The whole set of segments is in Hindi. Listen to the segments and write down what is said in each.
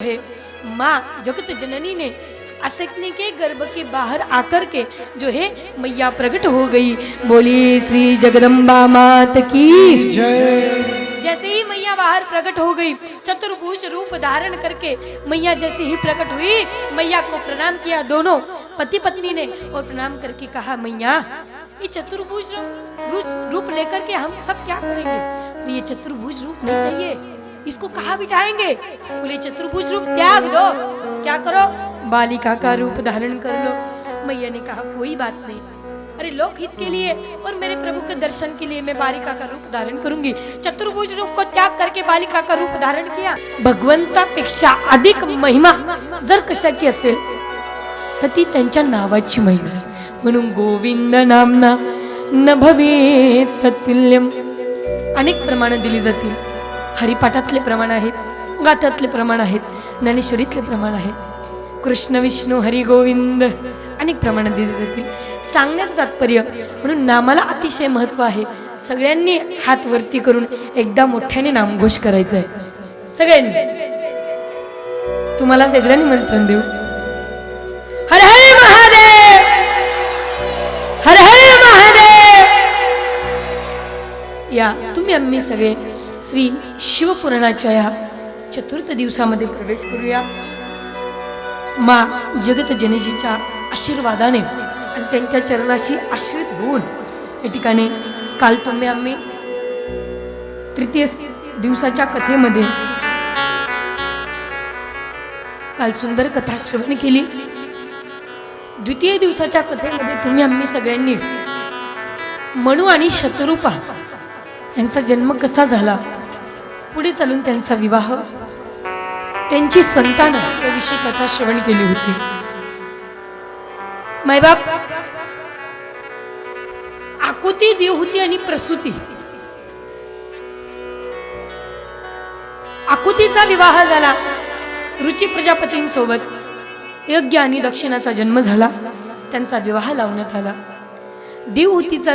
है माँ जगत जननी ने असकने के गर्भ के बाहर आकर के जो है मैया प्रकट हो गई। बोली श्री जगदम्बा मात की जय। जैसे ही मैया बाहर प्रकट हो गई, चतुर्भुज रूप धारण करके मैया जैसे ही प्रकट हुई, मैया को प्रणाम किया दोनों पति पत्नी ने, और प्रणाम करके कहा मैया ये चतुर्भुज रूप लेकर के हम सब क्या करेंगे? ये चतुर्भुज रूप नहीं चाहिए, इसको कहाँ बिठाएंगे? बोले चतुर्भुज रूप त्याग दो, क्या करो? बालिका का रूप धारण कर लो। मैया ने कहा कोई बात नहीं, अरे लोकहित के लिए और मेरे प्रभु के दर्शन के लिए मैं बालिका का रूप धारण करूंगी। चतुर्भुज रूप को त्याग करके बालिका का रूप धारण किया। भगवंतापेक्षा अधिक महिमा जर कशाची असेल तर ती त्यांच्या नावाची महिमा आहे. म्हणून गोविंद नामना न भवेत तुल्यम. अनेक प्रमाण दिली जातील. हरिपाठातले प्रमाण आहेत, गाथातले प्रमाण आहेत, ज्ञानेश्वरीतले प्रमाण आहेत, कृष्ण विष्णू हरी गोविंद अनेक प्रमाणात दिले जातील. सांगण्याचं तात्पर्य म्हणून नामाला अतिशय महत्व आहे. सगळ्यांनी हात वरती करून एकदा मोठ्याने नामघोष करायचा आहे. सगळ्यांनी. तुम्हाला वेगळं निमंत्रण देऊ. हर हर महादेव, हर हर महादेव. या तुम्ही आम्ही सगळे श्री शिवपुराणाच्या या चतुर्थ दिवसामध्ये प्रवेश करूया. माँ जगत जननीच्या आशीर्वादाने आणि त्यांच्या चरणाशी आश्रित होऊन या ठिकाणी काल तुम्ही आम्ही तृतीय दिवसाच्या कथेमध्ये काल सुंदर कथा श्रवण केली. द्वितीय दिवसाच्या कथेमध्ये तुम्ही आम्ही सगळ्यांनी मनू आणि शतरूपा यांचा जन्म कसा झाला, पुढे चालून त्यांचा विवाह, त्यांची संतान याविषयी कथा श्रवण केली होती. मायबाप आकुती देवहूती आणि प्रसूती. आकुतीचा विवाह झाला रुची प्रजापतींसोबत. यज्ञ आणि दक्षिणाचा जन्म झाला, त्यांचा विवाह लावण्यात आला. देवहूतीचा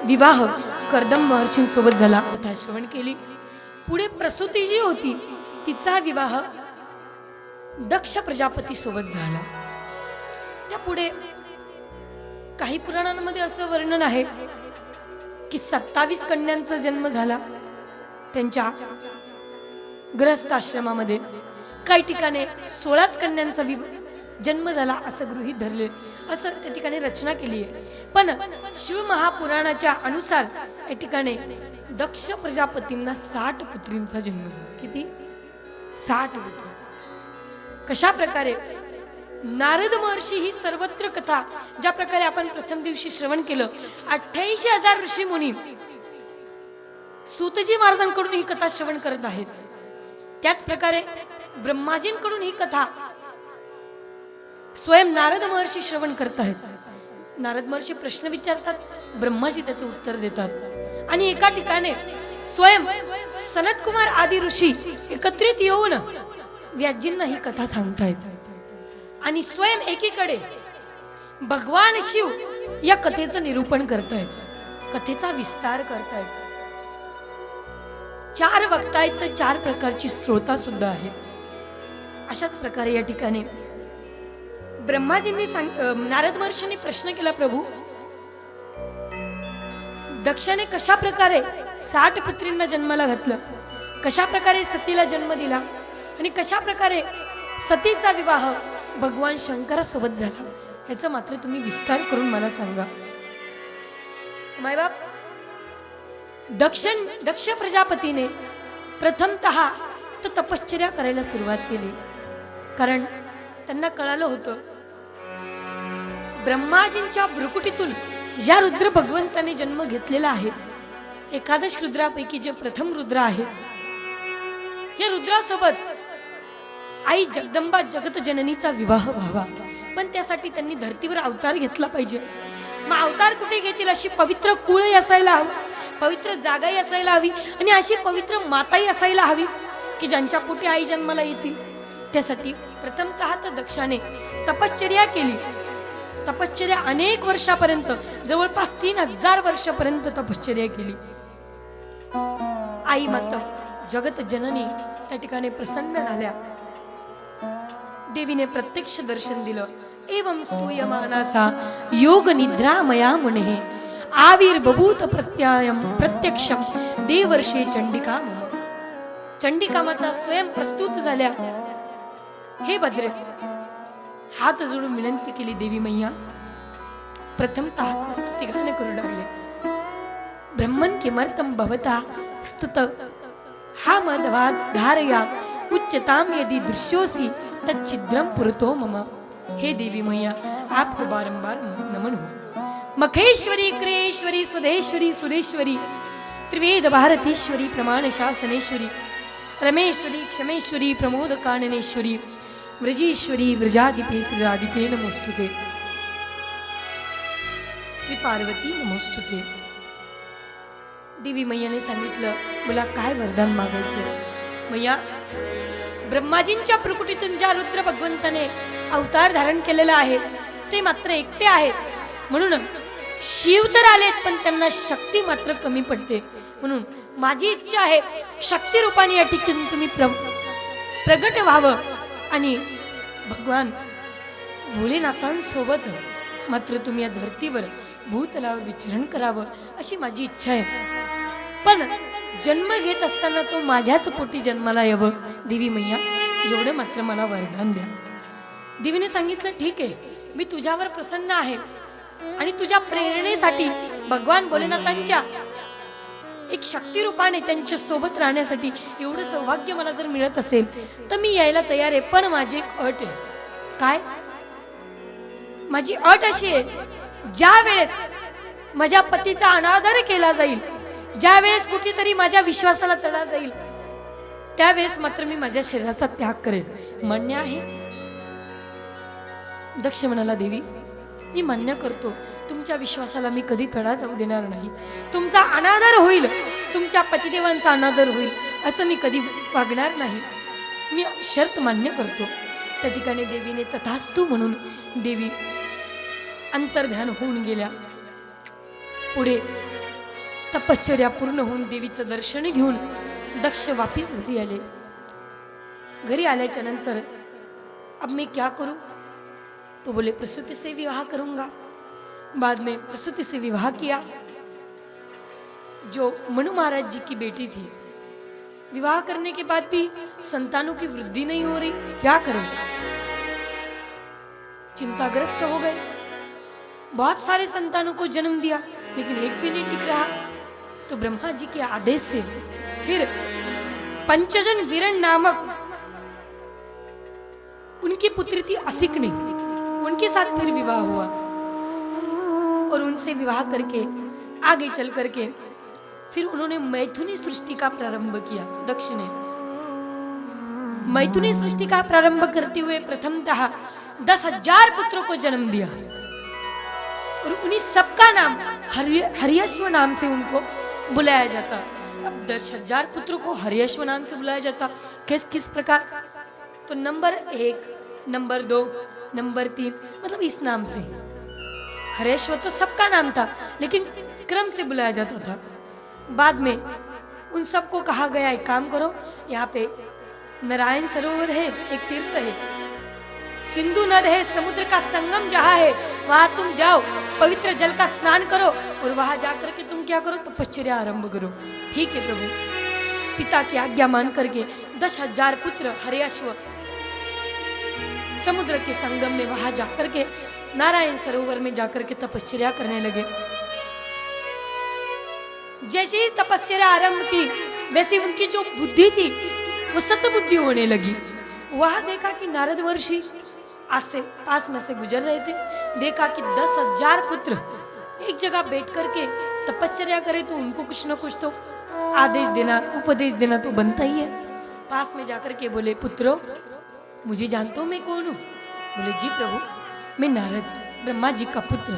विवाह कर्दम महर्षींसोबत झाला, कथा श्रवण केली. पुढे प्रसूती जी होती तिचा विवाह दक्ष प्रजापती सोबत झाला. त्या पुढे काही पुराणांमध्ये असं वर्णन आहे की 27 कन्यांचा जन्म झाला त्यांच्या गृहस्थ आश्रमामध्ये. काही ठिकाणी 16 कन्यांचा जन्म झाला असं गृहीत धरले, असं त्या ठिकाणी रचना केली आहे. पण शिव महापुराणाच्या अनुसार या ठिकाणी दक्ष प्रजापतींना 60 पुत्रींचा जन्म झाला. किती? 60 पुत्र. कशा प्रकारे नारद महर्षी ही सर्वत्र कथा, ज्या प्रकारे आपण प्रथम दिवशी श्रवण केलं, 88,000 ऋषी मुनी सूतजी महाराजांकडून ही कथा श्रवण करत आहेत. त्याच प्रकारे ब्रह्माजींकडून ही कथा स्वयं नारद महर्षी श्रवण करत आहेत. नारद महर्षी प्रश्न विचारतात, ब्रह्माजी त्याचे उत्तर देतात. आणि एका ठिकाणी स्वयं सनत कुमार आदी ऋषी एकत्रित येऊन व्यासजींना ही कथा सांगतायत. आणि स्वयं एकीकडे भगवान शिव या कथेचं निरूपण करतायत, कथेचा विस्तार करतायत. 4 वक्ता आहेत तर 4 प्रकारची श्रोता सुद्धा आहेत. अशाच प्रकारे या ठिकाणी ब्रह्माजींनी नारद महर्षींनी प्रश्न केला, प्रभू दक्षाने कशा प्रकारे 60 पुत्रींना जन्माला घातलं, कशा प्रकारे सतीला जन्म दिला आणि कशा प्रकारे सतीचा विवाह भगवान शंकरासोबत झाला, ह्याचा मात्र तुम्ही विस्तार करून मला सांगा. मायबाप दक्ष प्रजापतीने प्रथमतः तर तपश्चर्या करायला सुरुवात केली. कारण त्यांना कळालं होतं ब्रह्माजींच्या भ्रुकुटीतून ज्या रुद्र भगवंताने जन्म घेतलेला आहे, एकादश रुद्रापैकी जे प्रथम रुद्र आहे, या रुद्रासोबत आई जगदंबा जगत जननीचा विवाह व्हावा. पण त्यासाठी त्यांनी धर्तीवर अवतार घेतला पाहिजे. मग अवतार कुठे घेतील? अशी पवित्र कुळही असायला हवी, पवित्र जागाही असायला हवी, आणि अशी पवित्र माताही असायला हवी की ज्यांच्या पोटी आई जन्माला येतील. त्यासाठी प्रथमतः तर दक्षाने तपश्चर्या केली. तपश्चर्या अनेक वर्षापर्यंत, जवळपास 3000 वर्षापर्यंत तपश्चर्या केली. आई माता जगत जननी त्या ठिकाणी प्रसन्न झाल्या. देवीने प्रत्यक्ष दर्शन दिलं. एवं स्तूयमानासा योग निद्रा मया मुने आविर्बभूत प्रत्यायम प्रत्यक्षम देवर्षे चंडिका. चंडिका माता स्वयं प्रस्तुत झाल्या. हे भद्र, हात जोडून विनंती केली देवी मैया. प्रथमतः स्तुती गाणं करू लागले. ब्रह्मन किमर्थम भवता स्तुत हा मदवाद धारया उच्चताम यदि दृश्योसी तच्चिद्रम पुरतो मम. हे देवी मैया, आपको बारंबार नमन हो. मखेश्वरी, क्रियेश्वरी, सुधेश्वरी, सुरेश्वरी, त्रिवेद भारतीश्वरी, प्रमाण शासनेश्वरी, रमेश्वरी, क्षमेश्वरी, प्रमोद काननेश्वरी, व्रजेश्वरी, व्रजाधिपे श्री राधिके नमोस्तुते. श्री पार्वती नमोस्तुते. देवी मैयाने सांगितलं, मला काय वरदान मागायचं. मैया, ब्रह्माजींच्या प्रकृतीतून ज्या रुद्र भगवंताने अवतार धारण केलेला आहे ते मात्र एकटे आहेत. म्हणून शिव तर आलेत, पण त्यांना शक्ती मात्र कमी पडते. म्हणून माझी इच्छा आहे शक्ती रूपाने या ठिकाणी तुम्ही प्रगट व्हावं आणि भगवान भोलेनाथांसोबत मात्र तुम्ही या धर्तीवर भूतलावर विचरण करावं अशी माझी इच्छा आहे. पण जन्म घेत असताना तो माझ्याच पोटी जन्माला यावं. देवी मैया, एवढं मात्र मला वरदान द्या. देवीने सांगितलं, ठीक आहे, मी तुझ्यावर प्रसन्न आहे आणि तुझ्या प्रेरणेसाठी भगवान भोलेनाथांच्या एक शक्ती रूपाने त्यांच्या सोबत राहण्यासाठी एवढं सौभाग्य मला जर मिळत असेल तर मी यायला तयार आहे. पण माझी एक अट आहे. काय? माझी अट अशी आहे, ज्या वेळेस माझ्या पतीचा अनादर केला जाईल, ज्या वेळेस कुठेतरी माझ्या विश्वासाला तडा जाईल, त्यावेळेस मात्र मी माझ्या शरीराचा त्याग करेन. मान्य आहे? दक्ष म्हणाला, देवी मी मान्य करतो, तुमच्या विश्वासाला मी कधी तडा जाऊ देणार नाही. तुमचा अनादर होईल, तुमच्या पतिदेवांचा अनादर होईल असं मी कधी वागणार नाही. मी शर्त मान्य करतो. त्या ठिकाणी देवीने तथास्तु म्हणून देवी अंतर्ध्यान होऊन गेल्या. पुढे तपश्चर्या पूर्ण होऊन देवीचं दर्शन घेऊन दक्ष वापिस घरी आले. घरी आल्याच्या नंतर अब मैं क्या करूं? तो बोले, प्रसूति से विवाह करूंगा. बाद में प्रसूति से विवाह किया. जो मनु महाराज जी की बेटी थी, विवाह करने के बाद भी संतानों की वृद्धि नहीं हो रही, क्या करूं? चिंताग्रस्त हो गए. बहुत सारे संतानों को जन्म दिया लेकिन एक भी नहीं टिक रहा. तो ब्रह्मा जी के आदेश से फिर पंचजन वीरण नामक उनकी पुत्री थी असिकनी, उनके साथ फिर विवाह हुआ और उनसे विवाह करके आगे चल करके फिर उन्होंने मैथुनी सृष्टि का प्रारंभ किया. दक्ष ने मैथुनी सृष्टि का प्रारंभ करते हुए प्रथमतः 10,000 पुत्रों को जन्म दिया और उन्हीं सबका नाम हर्यश्व नाम से उनको बुलाया जाता. अब 10,000 पुत्रों को हर्यश्व नाम से बुलाया जाता. किस प्रकार? तो नंबर 1, नंबर 2, नंबर 3, मतलब इस नाम से. हर्यश्व तो सबका नाम था लेकिन क्रम से बुलाया जाता था. बाद में उन सबको कहा गया, एक काम करो, यहाँ पे नारायण सरोवर है, एक तीर्थ है, सिंधु नद है, समुद्र का संगम जहाँ है वहां तुम जाओ, पवित्र जल का स्नान करो और वहां जाकर के तुम क्या करो, तपश्चर्या आरंभ करो. ठीक है प्रभु. पिता की आज्ञा मान करके 10,000 पुत्र हर्यश्व समुद्र के संगम में वहां जाकर के नारायण सरोवर में जाकर के तपश्चर्या करने लगे. जैसे ही तपस्या आरंभ की वैसे उनकी जो बुद्धि थी वो सतबुद्धि होने लगी. वहां देखा कि नारद महर्षि पास में से गुजर रहे थे. देखा कि 10,000 पुत्र एक जगह बैठ करके तपश्चर्या करे तो उनको कुछ न कुछ तो आदेश देना, उपदेश देना तो बनता ही है. पास में जाकर के बोले, पुत्रों मुझे जानते हो मैं कौन हूँ? बोले, जी प्रभु, मैं नारद, ब्रह्मा जी का पुत्र,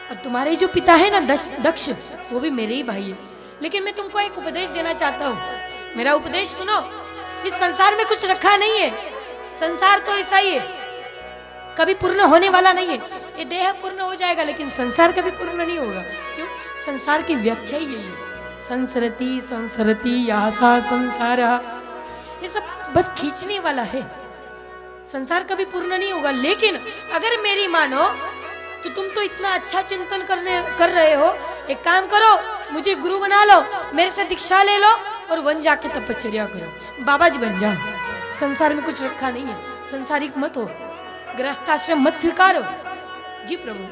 और तुम्हारे जो पिता है ना दक्ष, वो भी मेरे ही भाई है. लेकिन मैं तुमको एक उपदेश देना चाहता हूँ. मेरा उपदेश सुनो. इस संसार में कुछ रखा नहीं है. संसार तो ऐसा ही है, कभी पूर्ण होने वाला नहीं है. ये देह पूर्ण हो जाएगा लेकिन संसार कभी पूर्ण नहीं होगा. क्यों? संसार की व्याख्या ही यही है. संसरती संसरती यासा संसारा. ये सब बस खींचने वाला है. संसार कभी पूर्ण नहीं होगा, लेकिन अगर मेरी मानो तो तुम तो इतना अच्छा चिंतन कर रहे हो, एक काम करो, मुझे गुरु बना लो, मेरे से दीक्षा ले लो और वन जाके तपश्चर्या करो, बाबा जी बन जाओ। संसार में कुछ रखा नहीं है, संसारिक मत हो, गृहस्थाश्रम मत स्वीकारो। जी प्रभु,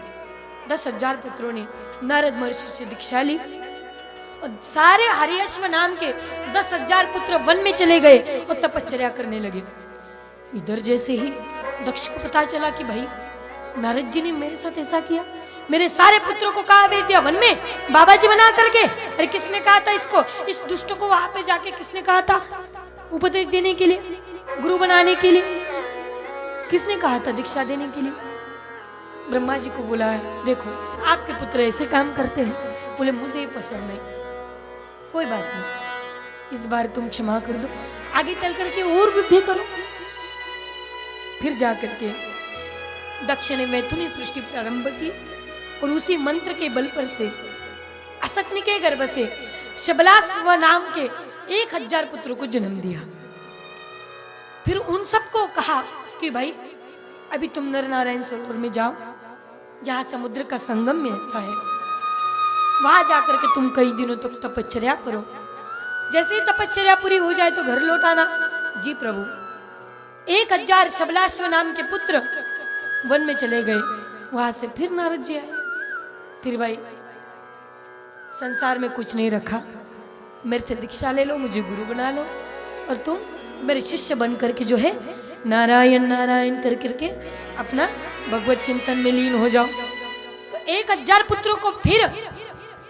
10,000 पुत्रों ने नारद महर्षि से दीक्षा ली और सारे हरियश्व नाम के 10,000 पुत्र वन में चले गए और तपश्चर्या करने लगे। इधर जैसे ही दक्ष को पता चला कि भाई नारद जी ने मेरे साथ ऐसा किया, मेरे सारे पुत्रों को कहा भेज दिया वन में बाबा जी बना करके। अरे किसने कहा था इसको, इस दुष्ट को वहां पे जाके किसने कहा था उपदेश देने के लिए, गुरु बनाने के लिए, किसने कहा था दीक्षा देने के लिए? ब्रह्मा जी को बोला है, देखो आपके पुत्र ऐसे काम करते हैं। बोले मुझे पसंद नहीं, कोई बात नहीं, इस बार तुम क्षमा कर दो, आगे चल करके और वृद्धि करो। फिर जाकर के दक्ष ने मैथुनी सृष्टि प्रारंभ की और उसी मंत्र के बल पर से असक्नि के गर्भ से शबलास्व नाम के 1,000 पुत्रों को जन्म दिया। फिर उन सबको कहा कि भाई अभी तुम नर नारायण सरोवर में जाओ, जहां समुद्र का संगम में है, वहां जाकर के तुम कई दिनों तक तपश्चर्या करो, जैसे ही तपश्चर्या पूरी हो जाए तो घर लौट आना। जी प्रभु, 1,000 शबलाश्व नाम के पुत्र वन में चले गए। वहां से फिर नारद जी आए, फिर भाई संसार में कुछ नहीं रखा, मेरे से दीक्षा ले लो, मुझे गुरु बना लो और तुम मेरे शिष्य बन करके जो है नारायण नारायण कर करके अपना भगवत चिंतन में लीन हो जाओ। तो 1,000 पुत्रों को फिर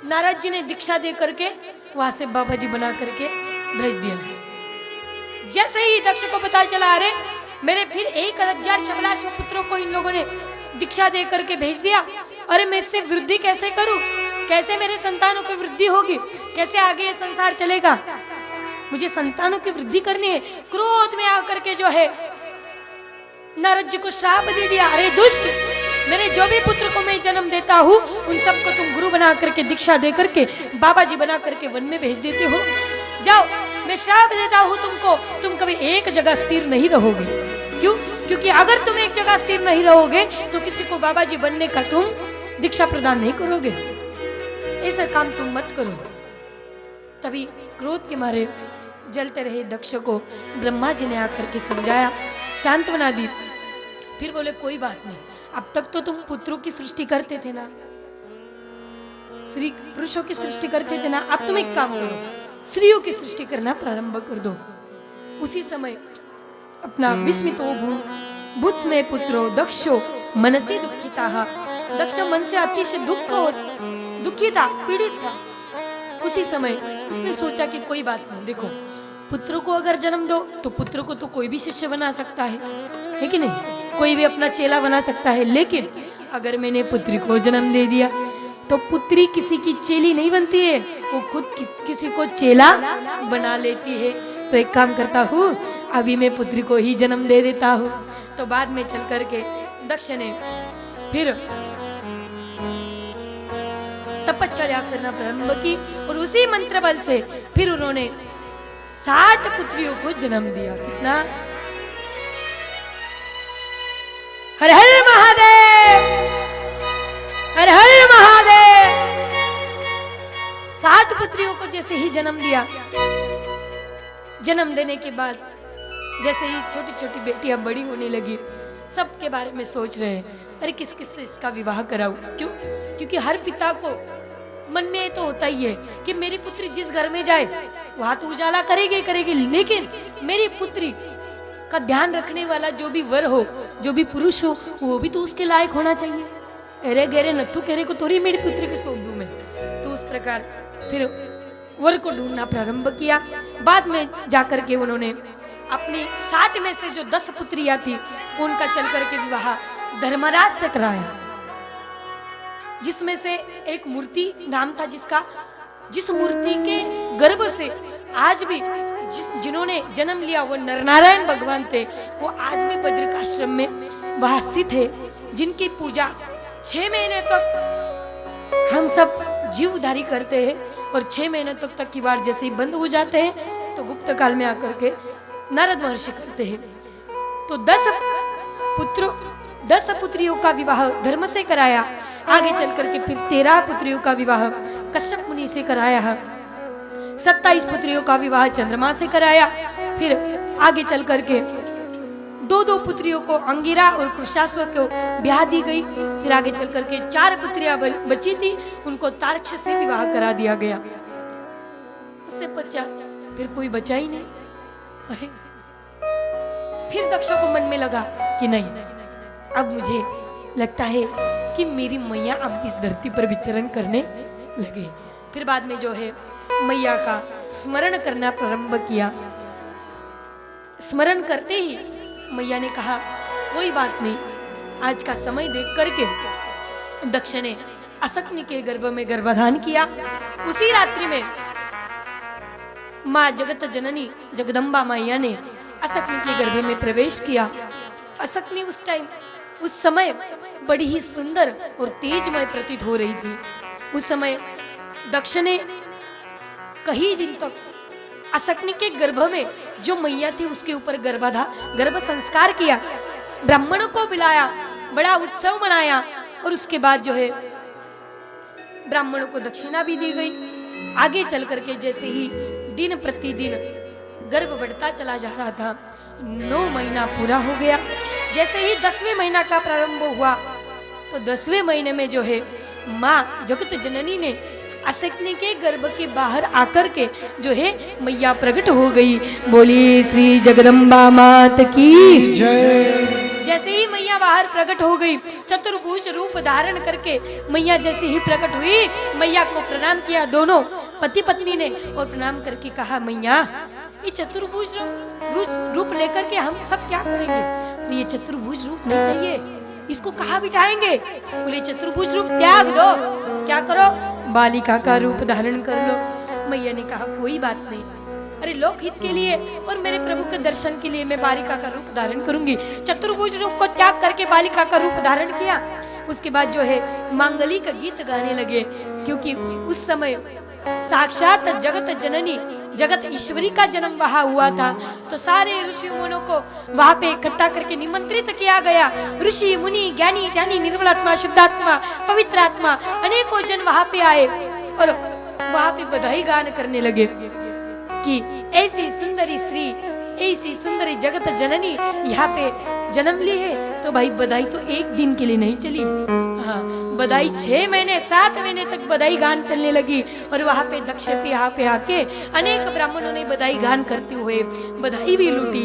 नारद जी ने दीक्षा दे करके वहां से बाबा जी बना करके भेज दिया। जैसे ही दक्ष को पता चला, अरे मेरे फिर 1,000 शबलाश्व पुत्रों को इन लोगों ने दीक्षा दे करके भेज दिया, अरे मैं इससे वृद्धि कैसे करूं, कैसे मेरे संतानों की वृद्धि होगी, कैसे आगे ये संसार चलेगा, मुझे संतानों की वृद्धि करनी है। क्रोध में आकर के जो है नारद जी को श्राप दे दिया, अरे दुष्ट, मेरे जो भी पुत्र को मैं जन्म देता हूँ उन सबको तुम गुरु बना करके दीक्षा दे करके बाबा जी बना करके वन में भेज देते हो, जाओ मैं श्राप देता हूँ तुमको, तुम कभी एक जगह स्थिर नहीं रहोगे। क्यों? क्योंकि अगर तुम एक जगह स्थिर नहीं रहोगे तो किसी को बाबा जी बनने का तुम दीक्षा प्रदान नहीं करोगे, ऐसा काम तुम मत करो। तभी क्रोध के मारे जलते रहे दक्ष को ब्रह्मा जी ने आकर के समझाया, सांत्वना दी। फिर बोले कोई बात नहीं, अब तक तो तुम पुत्रों की सृष्टि करते थे ना, स्त्री पुरुषों की सृष्टि करते थे ना, अब तुम एक काम करो, स्त्रियों की सृष्टि करना प्रारंभ कर दो। उसी समय अपना विस्मितो भूत में पुत्रो दक्षो मनसी दुखिता, दक्ष मन से अतिशय दुखी था, पीड़ित था। उसी समय उसने सोचा कि कोई बात नहीं, देखो पुत्रों को अगर जन्म दो तो पुत्र को तो कोई भी शिष्य बना सकता है कि नहीं, कोई भी अपना चेला बना सकता है, लेकिन अगर मैंने पुत्री को जन्म दे दिया तो पुत्री किसी की चेली नहीं बनती है, वो खुद किसी को चेला बना लेती है। तो एक काम करता हूँ, अभी मैं पुत्री को ही जन्म दे देता हूँ। तो बाद में चल करके दक्ष ने फिर तपश्चर्या करना प्रारंभ की और उसी मंत्र बल से फिर उन्होंने 60 पुत्रियों को जन्म दिया। कितना? हर हर महादेव, हर हर महादेव। 60 पुत्रियों को जैसे ही जन्म दिया, जन्म देने के बाद जैसे ही छोटी छोटी बेटियां बड़ी होने लगी, सबके बारे में सोच रहे हैं, अरे किस किस से इसका विवाह कराऊं। क्यों? क्योंकि हर पिता को मन में ये तो होता ही है कि मेरी पुत्री जिस घर में जाए वहां तो उजाला करेगी करेगी, लेकिन मेरी पुत्री का ध्यान रखने वाला जो भी वर हो, जो भी पुरुष हो, वो भी तो उसके लायक होना चाहिए। अरे गहरे नथु कहरे को तोरी मेरी पुत्री को सौंप दूं मैं। तो उस प्रकार फिर वर को ढूंढना प्रारंभ किया। बाद में जाकर के उन्होंने अपनी 60 में से जो 10 पुत्रियां थी उनका चल करके विवाह धर्मराज से कराया, जिसमें से एक मूर्ति नाम था जिस मूर्ति के गर्भ से आज भी जिन्होंने जन्म लिया वो नरनारायण भगवान थे। वो आज भी बद्रिकाश्रम में वहां स्थित है, जिनकी पूजा 6 महीने तक हम सब जीवधारी करते हैं और 6 महीने तक की बार जैसे ही बंद हो जाते हैं तो गुप्त काल में आकर के नारद महर्षि करते हैं। तो 10 पुत्रियों का विवाह धर्म से कराया। आगे चल करके फिर 13 पुत्रियों का विवाह कश्यप मुनि से कराया। 27 पुत्रियों का विवाह चंद्रमा से कराया। फिर आगे चल करके 2 पुत्रियों को अंगिरा और कृशाश्व को ब्याह दी गई। फिर आगे चल करके 4 पुत्रियां बची थी, उनको तारक्ष से विवाह करा दिया गया। उससे पश्चात फिर कोई बचा ही नहीं। अरे फिर दक्ष को मन में लगा कि नहीं, अब मुझे लगता है कि मेरी मैया अब इस धरती पर विचरण करने लगे। फिर बाद में जो है मैया का स्मरण करना प्रारंभ किया। स्मरण करते ही मैया ने कहा कोई बात नहीं, आज का समय देख करके दक्ष ने असक्नि के गर्भ में गर्भाधान किया। उसी रात्रि में माँ जगत जननी जगदम्बा मैया ने असक्नि के गर्भ में प्रवेश किया। असक्नि उस समय बड़ी ही सुंदर और तेजमय प्रतीत हो रही थी। उस समय दक्ष ने कई दिन तक असक्नि के गर्भ में जो मैया थी उसके ऊपर गर्भ संस्कार किया, ब्राह्मणों को बुलाया, बड़ा उत्सव मनाया और उसके बाद जो है ब्राह्मणों को दक्षिणा भी दी गई। आगे चल करके जैसे ही दिन प्रतिदिन गर्भ बढ़ता चला जा रहा था, 9 महीना पूरा हो गया। जैसे ही 10वें महीना का प्रारंभ हुआ तो 10वें महीने में जो है माँ जगत जननी ने असक्नि के गर्भ के बाहर आकर के जो है मैया प्रकट हो गई। बोली श्री जगदम्बा मात की जय। जैसे ही मैया बाहर प्रकट हो गई, चतुर्भुज रूप धारण करके मैया जैसे ही प्रकट हुई, मैया को प्रणाम किया दोनों पति पत्नी ने और प्रणाम करके कहा मैया ये चतुर्भुज रूप लेकर के हम सब क्या करेंगे? ये चतुर्भुज रूप नहीं चाहिए, इसको कहाँ बिठाएंगे? बोले चतुर्भुज रूप त्याग दो, क्या करो बालिका का रूप धारण कर लो। मैया ने कहा कोई बात नहीं, अरे लोकहित के लिए और मेरे प्रभु के दर्शन के लिए मैं बालिका का रूप धारण करूंगी। चतुर्भुज रूप को त्याग करके बालिका का रूप धारण किया। उसके बाद जो है मांगलिक गीत गाने लगे, क्योंकि उस समय साक्षात जगत जननी जगत ईश्वरी का जन्म वहां हुआ था। तो सारे ऋषि मुनियों को वहां पे इकट्ठा करके निमंत्रित किया गया। ऋषि मुनि ज्ञानी ध्यानी निर्मलात्मा शुद्धात्मा पवित्र आत्मा अनेकों जन वहां पे आए और वहां पे बधाई गान करने लगे कि ऐसी सुंदरी स्त्री, ऐसी सुंदरी जगत जननी यहाँ पे जन्म ली है। तो भाई बधाई तो एक दिन के लिए नहीं चली, हाँ बधाई 6 महीने 7 महीने तक बधाई गान चलने लगी। और वहां पे दक्ष के यहाँ पे आके अनेक ब्राह्मणों ने बधाई गान करते हुए बधाई भी लूटी।